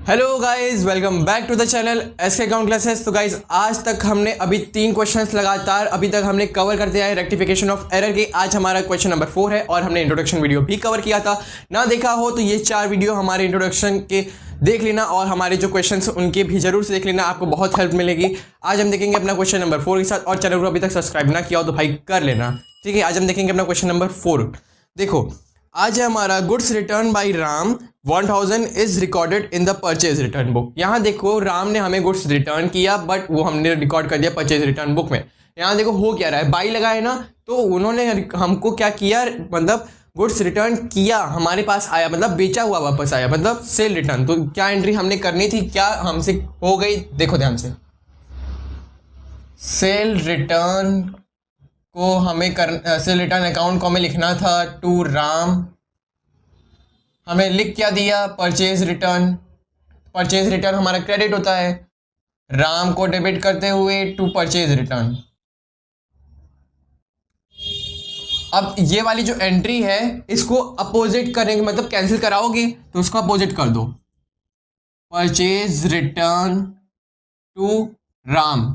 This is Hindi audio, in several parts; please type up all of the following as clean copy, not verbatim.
Hello guys, welcome back to the channel SK account classes. तो गाइस, आज तक हमने अभी 3 क्वेश्चंस लगातार अभी तक हमने कवर करते आए रेक्टिफिकेशन ऑफ एरर के। आज हमारा क्वेश्चन नंबर 4 है और हमने इंट्रोडक्शन वीडियो भी कवर किया था। ना देखा हो तो ये 4 वीडियो हमारे इंट्रोडक्शन के देख लेना और हमारे जो क्वेश्चंस उनके भी जरूर से देख लेना, आपको बहुत हेल्प मिलेगी। आज हम देखेंगे अपना क्वेश्चन नंबर 4 के साथ, और चैनल को अभी तक सब्सक्राइब ना किया हो तो भाई कर लेना, ठीक है। आज हम देखेंगे अपना क्वेश्चन नंबर 4। देखो, आज है हमारा goods return by Ram 1000 is recorded in the purchase return book. यहाँ देखो, राम ने हमें गुड्स रिटर्न किया बट वो हमने रिकॉर्ड कर दिया परचेज रिटर्न बुक में। यहाँ देखो हो क्या रहा है, बाई लगा है ना, तो उन्होंने हमको क्या किया, मतलब गुड्स रिटर्न किया, हमारे पास आया, मतलब बेचा हुआ वापस आया, मतलब सेल रिटर्न। तो क्या एंट्री हमने करनी थी, क्या हमसे हो गई, देखो ध्यान से। सेल रिटर्न को हमें सेल रिटर्न अकाउंट को हमें लिखना था टू राम। हमें लिख क्या दिया, परचेज रिटर्न। परचेज रिटर्न हमारा क्रेडिट होता है, राम को डेबिट करते हुए टू परचेज रिटर्न। अब ये वाली जो एंट्री है इसको अपोजिट करेंगे, मतलब कैंसिल कराओगे तो उसको अपोजिट कर दो, परचेज रिटर्न टू राम,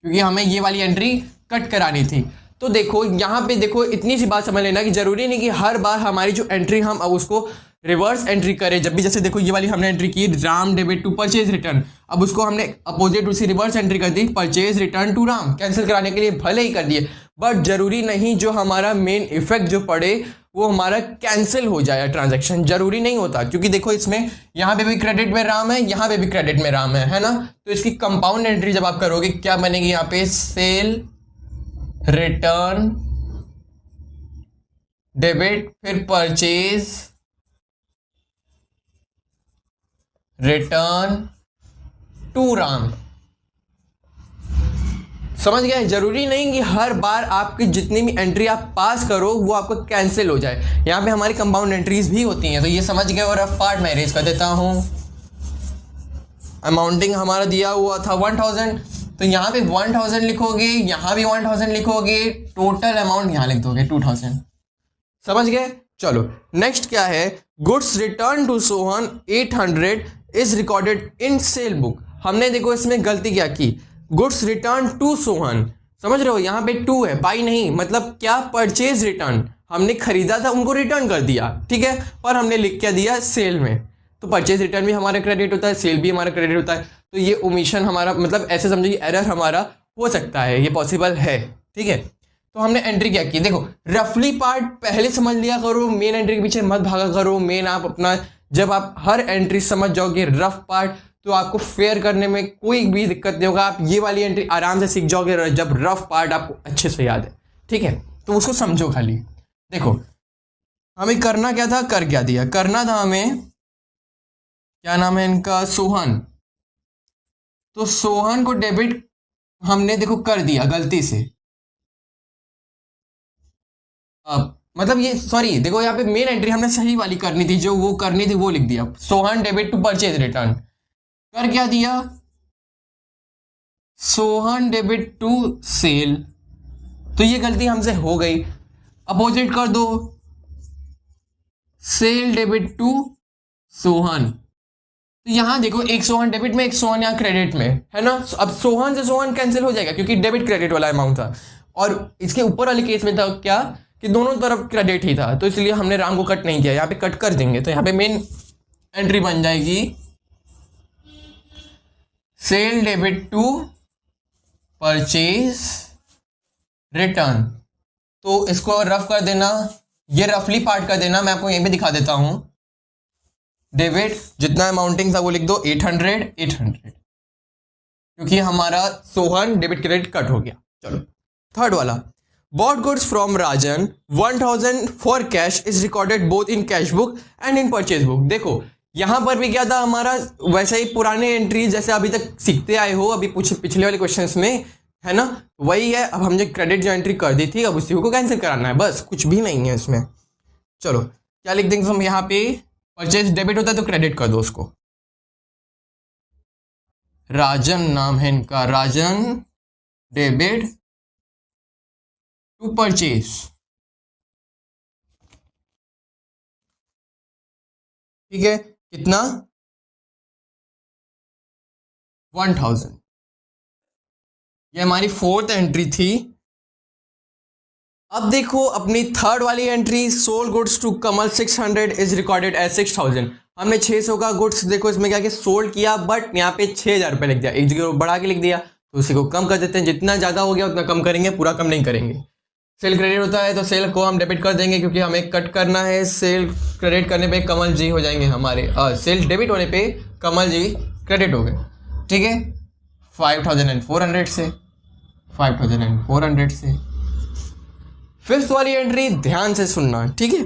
क्योंकि हमें ये वाली एंट्री कट करानी थी। तो देखो यहाँ पे देखो, इतनी सी बात समझ लेना कि जरूरी नहीं कि हर बार हमारी जो एंट्री हम अब उसको रिवर्स एंट्री करें। जब भी जैसे देखो ये वाली हमने एंट्री की Ram debit to purchase return, अब उसको हमने अपोजिट उसी रिवर्स एंट्री कर दी, purchase return to Ram. Cancel कराने के लिए भले ही कर दिए, बट जरूरी नहीं जो हमारा मेन इफेक्ट जो पड़े वो हमारा कैंसिल हो जाए ट्रांजैक्शन, जरूरी नहीं होता। क्योंकि देखो इसमें यहाँ पे भी क्रेडिट में राम है, यहाँ पे भी क्रेडिट में राम है ना। तो इसकी कंपाउंड एंट्री जब आप करोगे क्या बनेगी, यहाँ पे सेल रिटर्न डेबिट फिर परचेज रिटर्न टू राम। समझ गए? जरूरी नहीं कि हर बार आपकी जितनी भी एंट्री आप पास करो वो आपको कैंसिल हो जाए। यहाँ पे हमारी कंपाउंड एंट्रीज भी होती हैं, तो ये समझ गए। और अब पार्ट मैं इरेज कर देता हूँ। अमाउंटिंग हमारा दिया हुआ था 1000, तो यहाँ पे 1000 लिखोगे, यहाँ भी 1000 लिखोगे, टोटल अमाउंट यहाँ लिख दोगे 2000। समझ गए? चलो नेक्स्ट क्या है, goods return to Sohan 800 is recorded in sale book. हमने देखो इसमें गलती क्या की, गुड्स रिटर्न टू सोहन, समझ रहे हो, यहाँ पे टू है, बाई नहीं, मतलब क्या, परचेज रिटर्न। हमने खरीदा था, उनको रिटर्न कर दिया, ठीक है, पर हमने लिख क्या दिया, सेल में। तो परचेज रिटर्न भी हमारा क्रेडिट होता है, सेल भी हमारा क्रेडिट होता है। तो ये ओमिशन हमारा, मतलब ऐसे समझिए एरर हमारा हो सकता है, ये पॉसिबल है, ठीक है। तो हमने एंट्री क्या की, देखो रफली पार्ट पहले समझ लिया करो, मेन एंट्री के पीछे मत भागा करो। मेन आप अपना, जब आप हर एंट्री समझ जाओगे रफ पार्ट, तो आपको फेयर करने में कोई भी दिक्कत नहीं होगा। आप ये वाली एंट्री आराम से सीख जाओगे जब रफ पार्ट आपको अच्छे से याद है, ठीक है। तो उसको समझो खाली। देखो हमें करना क्या था, कर क्या दिया, करना था हमें, क्या नाम है इनका, सोहन। तो सोहन को डेबिट हमने देखो कर दिया गलती से। मतलब ये सॉरी, देखो यहाँ पे मेन एंट्री हमने सही वाली करनी थी, जो वो करनी थी वो लिख दिया, Sohan debit to purchase return. कर क्या दिया, सोहन डेबिट टू सेल। तो ये गलती हमसे हो गई, अपोजिट कर दो, सेल डेबिट टू सोहन। तो यहाँ देखो एक सोहन डेबिट में, एक सोहन यहाँ क्रेडिट में है ना। अब सोहन से सोहन कैंसिल हो जाएगा क्योंकि डेबिट क्रेडिट वाला अमाउंट था, और इसके ऊपर वाले केस में था क्या कि दोनों तरफ क्रेडिट ही था, तो इसलिए हमने राम को कट नहीं किया, यहाँ पे कट कर देंगे। तो यहाँ पे मेन एंट्री बन जाएगी sale debit to purchase return. तो इसको रफ कर देना, ये रफली पार्ट कर देना, मैं आपको यहीं पे दिखा देता हूं। डेबिट जितना अमाउंटिंग था वो लिख दो 800, क्योंकि हमारा सोहन डेबिट क्रेडिट कट हो गया। चलो थर्ड वाला, bought goods from Rajan 1000 for cash is recorded both in cash book and in purchase book. देखो यहां पर भी क्या था हमारा, वैसे ही पुराने एंट्री जैसे अभी तक सीखते आए हो, अभी पिछले वाले क्वेश्चंस में है ना, वही है। अब हमने क्रेडिट जो एंट्री कर दी थी, अब उसी को कैंसिल कराना है, बस कुछ भी नहीं है इसमें। चलो क्या लिख देंगे हम यहाँ पे, परचेज डेबिट होता है तो क्रेडिट कर दो उसको, राजन नाम है इनका, राजन डेबिट टू परचेज, ठीक है। कितना, 1000। ये हमारी फोर्थ एंट्री थी। अब देखो अपनी थर्ड वाली entry, sold goods to Kamal 600 is recorded as 6000। हमने 600 का गुड्स देखो इसमें क्या कि सोल्ड किया, बट यहाँ पे 6000 रुपये लिख दिया, एक जगह बढ़ा के लिख दिया, तो उसी को कम कर देते हैं। जितना ज़्यादा हो गया उतना कम करेंगे, पूरा कम नहीं करेंगे। सेल क्रेडिट होता है तो सेल को हम डेबिट कर देंगे, क्योंकि हमें कट करना है। सेल क्रेडिट करने पे कमल जी हो जाएंगे हमारे, सेल डेबिट होने पे कमल जी क्रेडिट हो गए। ठीक है, 5400 से, 5400 से। फिफ्थ वाली एंट्री ध्यान से सुनना, ठीक है।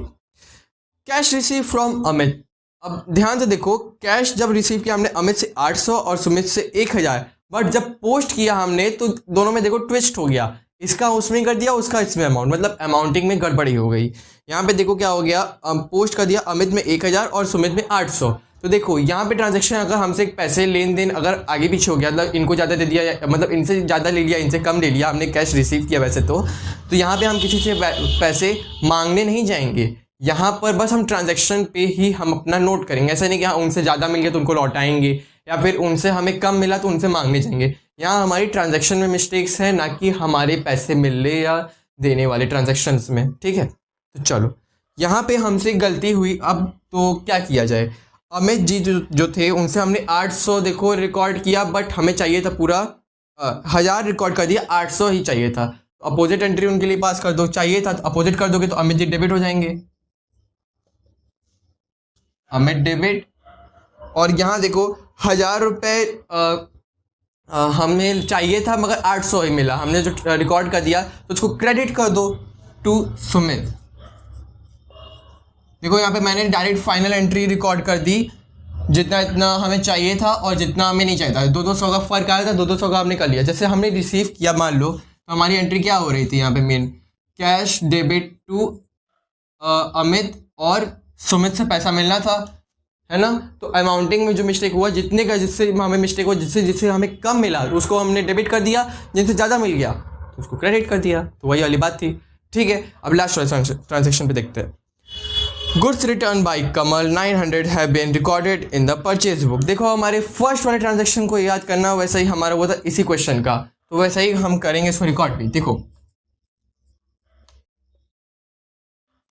Cash receive from Amit. अब ध्यान से देखो, कैश जब रिसीव किया हमने अमित से 800 और सुमित से 1000, बट जब पोस्ट किया हमने तो दोनों में देखो ट्विस्ट हो गया, इसका उसमें कर दिया, उसका इसमें अमाउंट, मतलब अमाउंटिंग में गड़बड़ी हो गई। यहाँ पे देखो क्या हो गया, पोस्ट कर दिया अमित में 1000 और सुमित में 800। तो देखो यहाँ पे ट्रांजैक्शन अगर हमसे पैसे लेन देन अगर आगे पीछे हो गया, मतलब इनको ज़्यादा दे दिया, मतलब इनसे ज़्यादा ले लिया, इनसे कम ले लिया, हमने कैश रिसीव किया वैसे तो यहाँ पे हम किसी से पैसे मांगने नहीं जाएंगे। यहाँ पर बस हम ट्रांजैक्शन पे ही हम अपना नोट करेंगे। ऐसा नहीं कि हाँ उनसे ज़्यादा मिल गया तो उनको लौटाएंगे, या फिर उनसे हमें कम मिला तो उनसे मांगने जाएंगे। यहाँ हमारी ट्रांजैक्शन में मिस्टेक्स है, ना कि हमारे पैसे मिलने या देने वाले ट्रांजैक्शंस में। ठीक है, तो चलो यहाँ पे हमसे गलती हुई, अब तो क्या किया जाए। अमित जी जो थे उनसे हमने 800 देखो रिकॉर्ड किया, बट हमें चाहिए था पूरा 1000 रिकॉर्ड कर दिया, 800 ही चाहिए था। अपोजिट एंट्री उनके लिए पास कर दो, चाहिए था तो अपोजिट कर दोगे तो अमित जी डेबिट हो जाएंगे, अमित डेबिट। और यहाँ देखो 1000 रुपये हमें चाहिए था मगर 800 ही मिला, हमने जो रिकॉर्ड कर दिया तो उसको क्रेडिट कर दो टू सुमित। देखो यहाँ पे मैंने डायरेक्ट फाइनल एंट्री रिकॉर्ड कर दी, जितना इतना हमें चाहिए था और जितना हमें नहीं चाहिए था, 200 का फर्क आया था, 200 का हमने कर लिया। जैसे हमने रिसीव किया मान लो, तो हमारी एंट्री क्या हो रही थी यहाँ पे main, cash debit to Amit और सुमित से पैसा मिलना था, है ना। तो अमाउंटिंग में जो मिस्टेक हुआ, जितने का जिससे हमें मिस्टेक हुआ, जिससे जिससे हमें कम मिला तो उसको हमने डेबिट कर दिया, जिनसे ज़्यादा मिल गया तो उसको क्रेडिट कर दिया। तो वही वाली बात थी। ठीक है, अब लास्ट ट्रांजेक्शन पे देखते हैं। Goods return by Kamal 900 have been recorded in the purchase book. देखो हमारे फर्स्ट वाले ट्रांजेक्शन को याद करना, वैसा ही हमारा वो था इसी क्वेश्चन का, तो वैसा ही हम करेंगे इसको रिकॉर्ड भी। देखो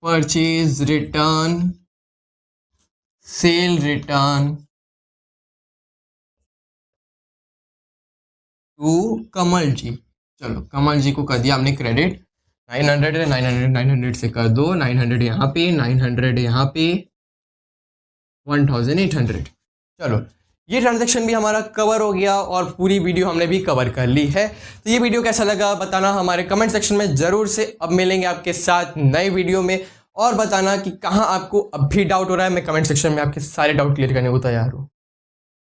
purchase return, sale return to Kamal ji. चलो कमल जी को कर दिया हमने क्रेडिट, 900 है, 900 से कर दो, 900 यहाँ पे, 900 यहाँ पे, 1800। चलो ये ट्रांजैक्शन भी हमारा कवर हो गया और पूरी वीडियो हमने भी कवर कर ली है। तो ये वीडियो कैसा लगा बताना हमारे कमेंट सेक्शन में ज़रूर से। अब मिलेंगे आपके साथ नए वीडियो में, और बताना कि कहाँ आपको अब भी डाउट हो रहा है। मैं कमेंट सेक्शन में आपके सारे डाउट क्लियर करने को तैयार हूँ।